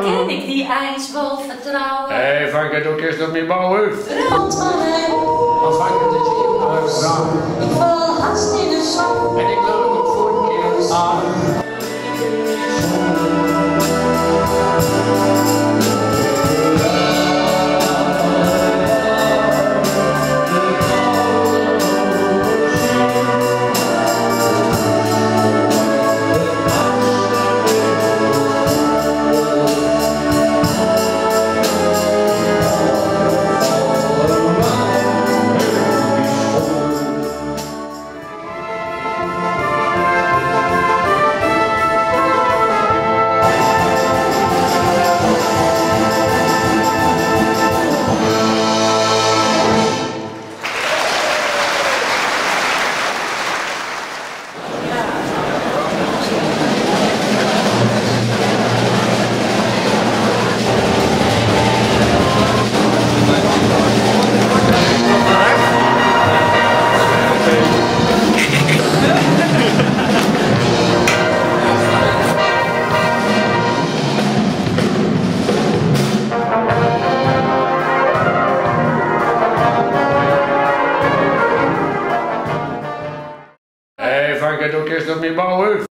Ken ik die eins wel vertrouwen? Hé, vangt het ook eerst op mijn bouwen? Rond van hem. Als vangt het is hier. Ik val haast in de zon. En ik wil nog voor een keer aan. Vangt het ook eerst op mijn bouwen?